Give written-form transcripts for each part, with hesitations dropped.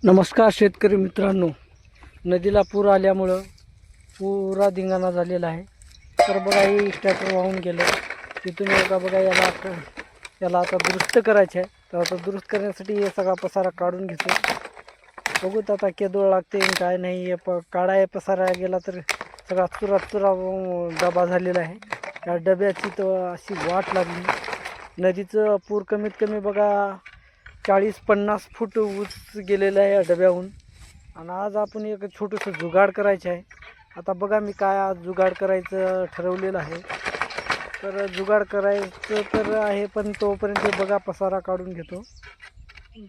नमस्कार शेतकरी मित्रांनो, नदीला पूर आल्यामुळं पुरा धिंगाणा झालेला आहे. तर बघा हे ट्रॅक्टर वाहून गेलं. तिथून एका बघा याला आता दुरुस्त करायचं आहे. तर आता दुरुस्त करण्यासाठी हे सगळा पसारा काढून घेतो. बघूत आता केदोळ लागते काय नाही. काढाय पसारा गेला तर सगळा चुरा डबा झालेला आहे. त्या डब्याची तर अशी वाट लागली. नदीचं पूर कमीत कमी बघा 40-50 फूट उंच गेलेलं आहे या डब्याहून. आणि आज आपण एक छोटंसं जुगाड करायचं आहे. आता बघा मी काय आज जुगाड करायचं ठरवलेलं आहे. तर जुगाड करायचं तर आहे, पण तोपर्यंत बघा पसारा काढून घेतो.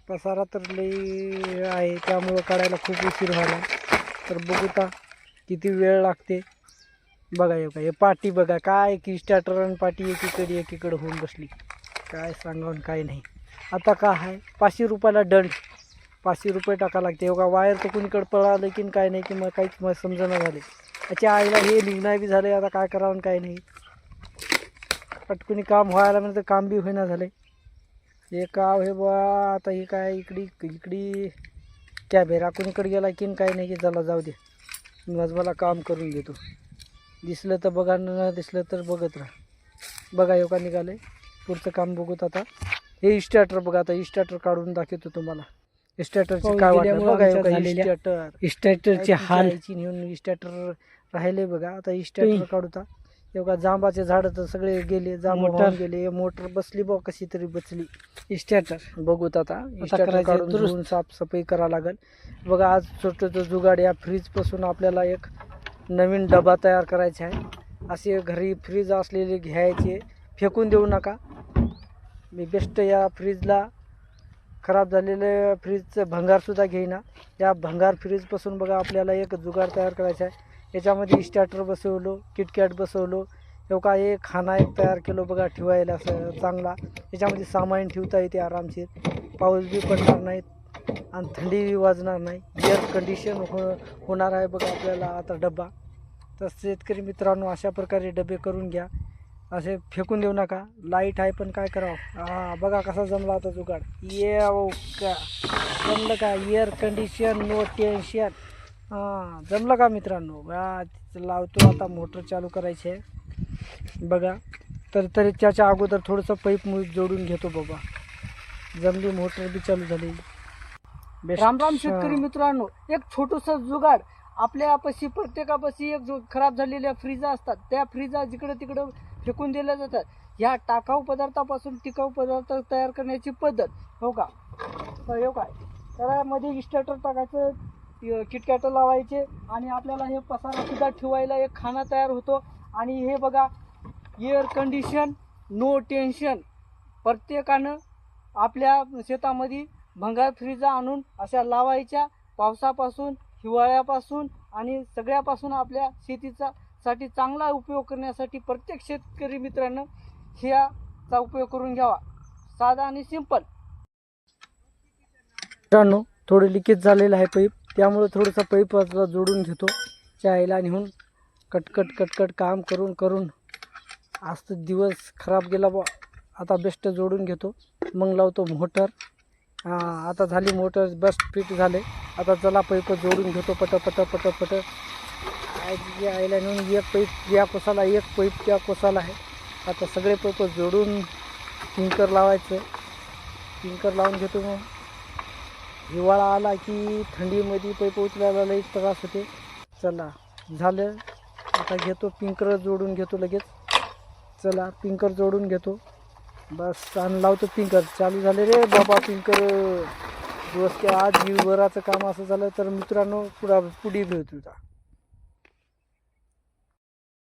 पसारा तर लई आहे त्यामुळं काढायला खूप उशीर व्हायला. तर बघूता किती वेळ लागते. बघा हे पाटी बघा काय की स्टार्टर आणि पाटी एकीकडे होऊन बसली. काय सांगावून काय नाही. आता का आहे 500 रुपयाला दंड, 500 रुपये टाका लागते. एवढा वायर तर कुणीकडे पळालं की काय नाही की मग काहीच समजणं झाले. त्याच्या आईला हे निघणं बी झाले. आता काय करावं काय नाही. पटकुनी काम व्हायला म्हणजे काम बी होईना झाले. हे का हे बा आता हे काय इकडी कॅमेरा कुणीकडे गेला की काय नाही की चला जाऊ दे, मला काम करून घेतो. दिसलं तर बघा, न दिसलं तर बघत राहा. बघा एवढा निघाले. पुढचं काम बघूत आता. हे स्टार्टर बघा, आता स्टार्टर काढून दाखवतो तुम्हाला. स्टार्टरचे काय वाटलं बघा. स्टार्टरचे हाल नेऊन स्टार्टर राहिले बघा. आता स्टार्टर काढूता. एवढा जांबाचे झाड तर सगळे गेले, मोटर गेले. मोटर बसली बघ कशी तरी बसली. स्टार्टर बघूत आता. स्टार्टर काढून धुवून साफसफाई करावं लागेल. बघा आज छोटं जुगाड या फ्रीजपासून आपल्याला एक नवीन डबा तयार करायचा आहे. असे घरी फ्रीज असलेले घ्यायचे, फेकून देऊ नका. मी बेस्ट या फ्रीजला खराब झालेले फ्रीजचं भंगारसुद्धा घेईना. या भंगार फ्रीजपासून बघा आपल्याला एक जुगाड तयार करायचा आहे. याच्यामध्ये स्टार्टर बसवलो, किटकॅट बसवलो. एवढा एक खाना एक तयार केलो बघा ठेवायला असं चांगला. याच्यामध्ये सामान ठेवता येते आरामशीर. पाऊस बी पडणार नाहीत आणि थंडी बी वाजणार नाही. एअर कंडिशन होणार आहे बघा आपल्याला आता डबा. तर शेतकरी मित्रांनो अशा प्रकारे डबे करून घ्या. असे फेकून देऊ नका. लाईट आहे पण काय करावं. बघा कसा जमला आता जुगाड. जमलं का. Air condition no tension. जमलं का मित्रांनो. लावतो आता. मोटर चालू करायची आहे बघा. तर तरी त्याच्या अगोदर थोडंसं पाईप जोडून घेतो बाबा. जमली मोटर बी चालू झाली. राम राम शेतकरी मित्रांनो. एक छोटंसं जुगाड आपल्यापाशी प्रत्येकापाशी एक जो खराब झालेल्या फ्रीजा असतात, त्या फ्रीजा जिकडं तिकडं फेकून दिल्या जातात. ह्या टाकाऊ पदार्थापासून टिकाऊ पदार्थ तयार करण्याची पद्धत हो का. तर काय तर मध्ये स्टार्टर टाकायचं, किटकॅट लावायचे आणि आपल्याला हे पसारा सुद्धा ठेवायला एक खाना तयार होतो. आणि हे बघा एअर कंडिशन नो टेन्शन. प्रत्येकानं आपल्या शेतामध्ये भंगार फ्रीजा आणून अशा लावायच्या. पावसापासून, हिवाळ्यापासून आणि सगळ्यापासून आपल्या साठी चांगला उपयोग करण्यासाठी प्रत्येक शेतकरी मित्रांनो ह्याचा उपयोग करून घ्यावा. साधा आणि सिंपल. मित्रांनो थोडं लिकेज झालेलं आहे पाईप, त्यामुळे थोडंसं पाईप जोडून घेतो. चायला नेऊन कटकट काम करून आज तर दिवस खराब गेला बा. आता बेस्ट जोडून घेतो, मग लावतो मोटर. आता झाली मोटर बस फिट झाले. आता चला पाईप जोडून घेतो पट. आईला नेऊन एक पाईप या कोसाला, एक पाईप त्या कोसाला आहे. आता सगळे पाईप जोडून पिंकर लावायचं. पिंकर लावून घेतो. मग हिवाळा आला की थंडीमध्ये पाईप उचलायला लई त्रास होते. चला झालं. आता घेतो पिंकर जोडून घेतो लगेच. चला पिंकर जोडून घेतो बस आणि लावतो पिंकर. चालू झाले रे बाबा पिंकर. दिवस आज जीवभराचं काम असं झालं. तर मित्रांनो पुढे भेटू.